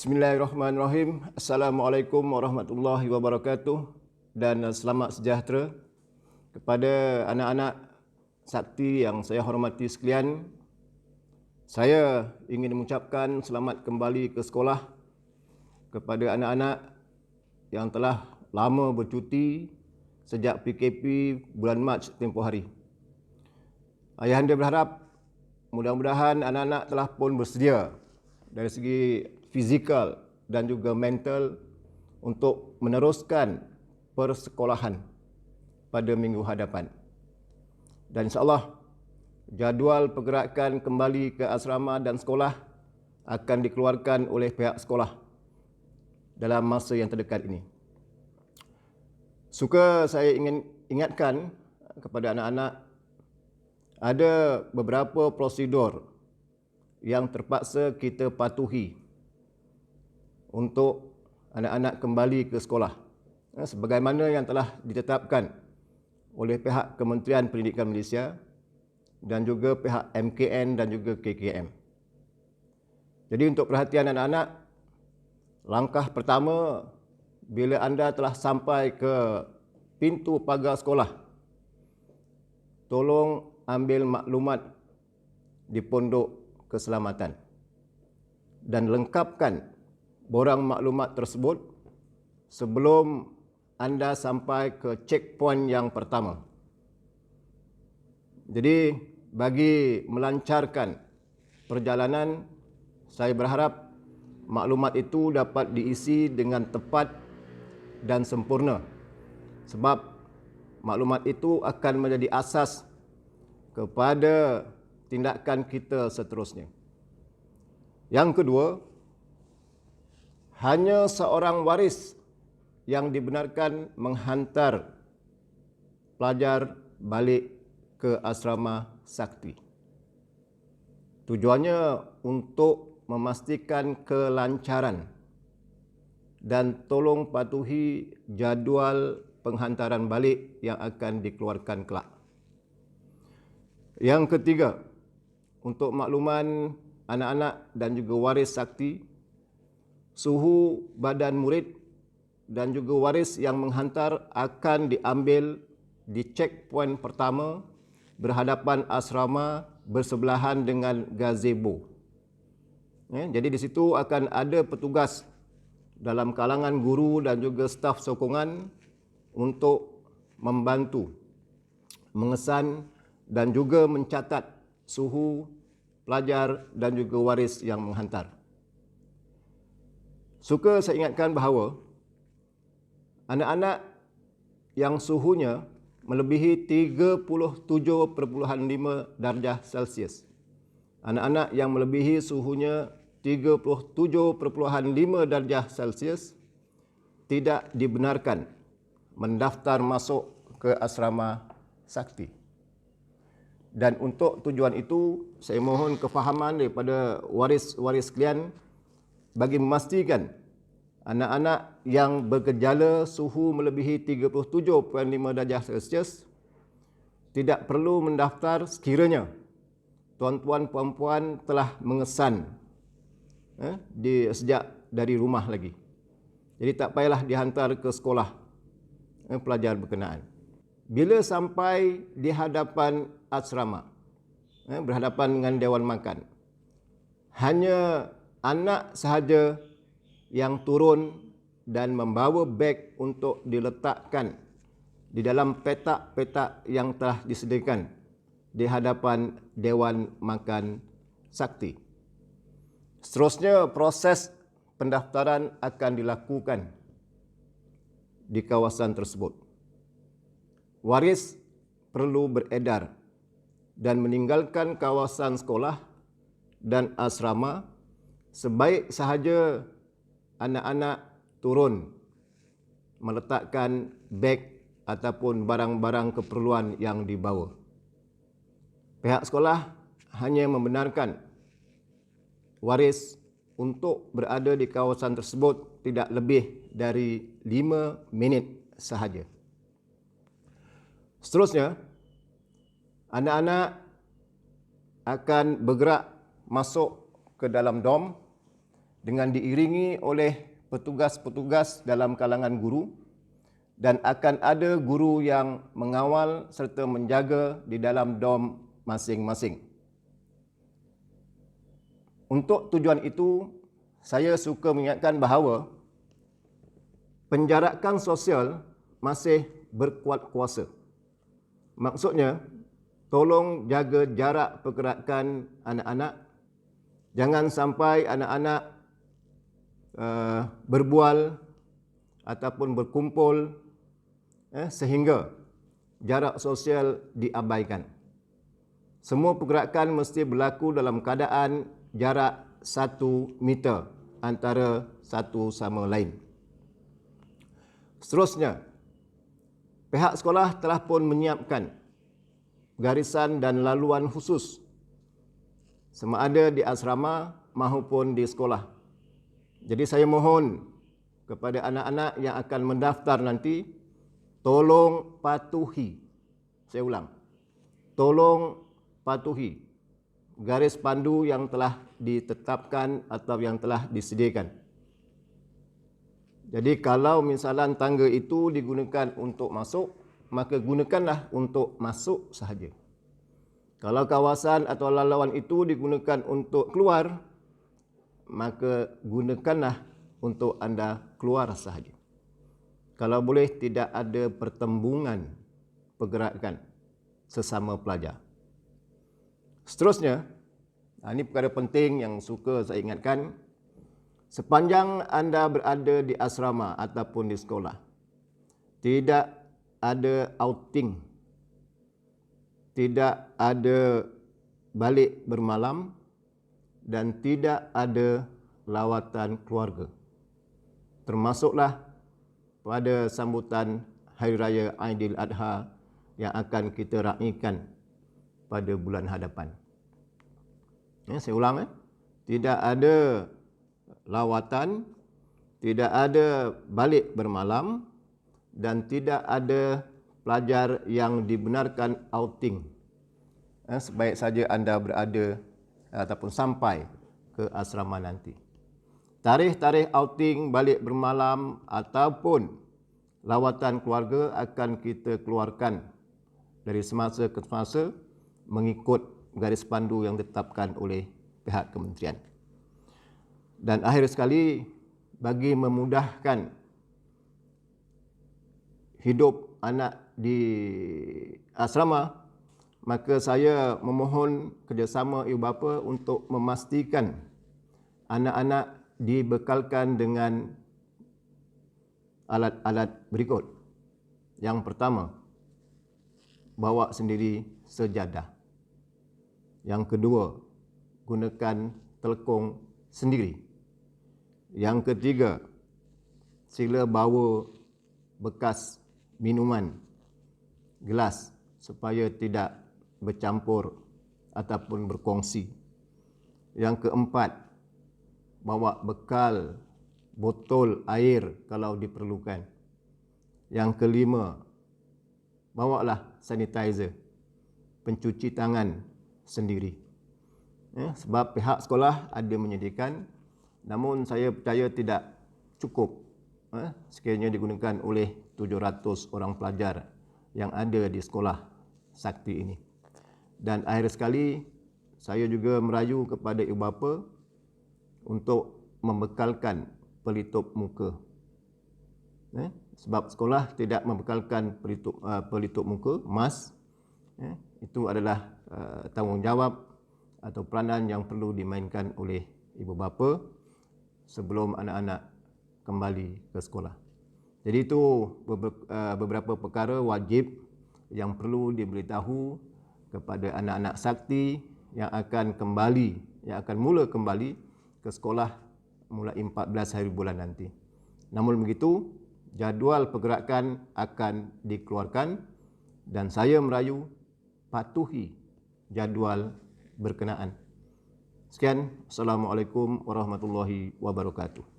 Bismillahirrahmanirrahim. Assalamualaikum warahmatullahi wabarakatuh dan selamat sejahtera kepada anak-anak sakti yang saya hormati sekalian. Saya ingin mengucapkan selamat kembali ke sekolah kepada anak-anak yang telah lama bercuti sejak PKP bulan Mac tempoh hari. Ayahanda berharap mudah-mudahan anak-anak telah pun bersedia dari segi fizikal dan juga mental untuk meneruskan persekolahan pada minggu hadapan. Dan insyaAllah jadual pergerakan kembali ke asrama dan sekolah akan dikeluarkan oleh pihak sekolah dalam masa yang terdekat ini. Suka saya ingin ingatkan kepada anak-anak, ada beberapa prosedur yang terpaksa kita patuhi untuk anak-anak kembali ke sekolah, sebagaimana yang telah ditetapkan oleh pihak Kementerian Pendidikan Malaysia dan juga pihak MKN dan juga KKM. Jadi untuk perhatian anak-anak, langkah pertama bila anda telah sampai ke pintu pagar sekolah, tolong ambil maklumat di pondok keselamatan dan lengkapkan borang maklumat tersebut sebelum anda sampai ke checkpoint yang pertama. Jadi bagi melancarkan perjalanan, saya berharap maklumat itu dapat diisi dengan tepat dan sempurna, sebab maklumat itu akan menjadi asas kepada tindakan kita seterusnya. Yang kedua, hanya seorang waris yang dibenarkan menghantar pelajar balik ke asrama sakti. Tujuannya untuk memastikan kelancaran dan tolong patuhi jadual penghantaran balik yang akan dikeluarkan kelak. Yang ketiga, untuk makluman anak-anak dan juga waris sakti, suhu badan murid dan juga waris yang menghantar akan diambil di checkpoint pertama berhadapan asrama bersebelahan dengan gazebo. Jadi di situ akan ada petugas dalam kalangan guru dan juga staf sokongan untuk membantu mengesan dan juga mencatat suhu pelajar dan juga waris yang menghantar. Suka saya ingatkan bahawa anak-anak yang suhunya melebihi 37.5 darjah Celsius, anak-anak yang melebihi suhunya 37.5 darjah Celsius tidak dibenarkan mendaftar masuk ke asrama sakti. Dan untuk tujuan itu, saya mohon kefahaman daripada waris-waris sekalian bagi memastikan anak-anak yang bergejala suhu melebihi 37.5 darjah Celsius tidak perlu mendaftar sekiranya tuan-tuan puan-puan telah mengesan sejak dari rumah lagi. Jadi tak payahlah dihantar ke sekolah pelajar berkenaan. Bila sampai di hadapan asrama, berhadapan dengan Dewan Makan, hanya anak sahaja yang turun dan membawa beg untuk diletakkan di dalam petak-petak yang telah disediakan di hadapan Dewan Makan Sakti. Seterusnya, proses pendaftaran akan dilakukan di kawasan tersebut. Waris perlu beredar dan meninggalkan kawasan sekolah dan asrama sebaik sahaja anak-anak turun meletakkan beg ataupun barang-barang keperluan yang dibawa. Pihak sekolah hanya membenarkan waris untuk berada di kawasan tersebut tidak lebih dari 5 minit sahaja. Seterusnya, anak-anak akan bergerak masuk ke dalam dom dengan diiringi oleh petugas-petugas dalam kalangan guru dan akan ada guru yang mengawal serta menjaga di dalam dom masing-masing. Untuk tujuan itu, saya suka mengingatkan bahawa penjarakan sosial masih berkuat kuasa. Maksudnya, tolong jaga jarak pergerakan anak-anak. Jangan sampai anak-anak berbual ataupun berkumpul sehingga jarak sosial diabaikan. Semua pergerakan mesti berlaku dalam keadaan jarak 1 meter antara satu sama lain. Seterusnya, pihak sekolah telah pun menyiapkan garisan dan laluan khusus sama ada di asrama maupun di sekolah. Jadi saya mohon kepada anak-anak yang akan mendaftar nanti, tolong patuhi. Saya ulang, tolong patuhi garis pandu yang telah ditetapkan atau yang telah disediakan. Jadi kalau misalan tangga itu digunakan untuk masuk, maka gunakanlah untuk masuk sahaja. Kalau kawasan atau laluan itu digunakan untuk keluar, maka gunakanlah untuk anda keluar sahaja. Kalau boleh tidak ada pertembungan pergerakan sesama pelajar. Seterusnya, ini perkara penting yang suka saya ingatkan. Sepanjang anda berada di asrama ataupun di sekolah, tidak ada outing, tidak ada balik bermalam dan tidak ada lawatan keluarga. Termasuklah pada sambutan Hari Raya Aidiladha yang akan kita raikan pada bulan hadapan. Saya ulang, tidak ada lawatan, tidak ada balik bermalam dan tidak ada pelajar yang dibenarkan outing. Sebaik saja anda berada ataupun sampai ke asrama nanti. Tarikh-tarikh outing, balik bermalam ataupun lawatan keluarga akan kita keluarkan dari semasa ke semasa mengikut garis pandu yang ditetapkan oleh pihak kementerian. Dan akhir sekali, bagi memudahkan hidup anak di asrama, maka saya memohon kerjasama ibu bapa untuk memastikan anak-anak dibekalkan dengan alat-alat berikut. Yang pertama, bawa sendiri sejadah. Yang kedua, gunakan telekung sendiri. Yang ketiga, sila bawa bekas minuman, gelas supaya tidak bercampur ataupun berkongsi. Yang keempat, bawa bekal botol air kalau diperlukan. Yang kelima, bawalah sanitizer, pencuci tangan sendiri. Sebab pihak sekolah ada menyediakan, namun saya percaya tidak cukup sekiranya digunakan oleh 700 orang pelajar yang ada di sekolah sakti ini. Dan akhir sekali, saya juga merayu kepada ibu bapa untuk membekalkan pelitup muka. Sebab sekolah tidak membekalkan pelitup muka, mask. Itu adalah tanggungjawab atau peranan yang perlu dimainkan oleh ibu bapa sebelum anak-anak kembali ke sekolah. Jadi itu beberapa perkara wajib yang perlu diberitahu kepada anak-anak sakti yang akan mula kembali ke sekolah mulai 14 hari bulan nanti. Namun begitu, jadual pergerakan akan dikeluarkan dan saya merayu patuhi jadual berkenaan. Sekian, Assalamualaikum warahmatullahi wabarakatuh.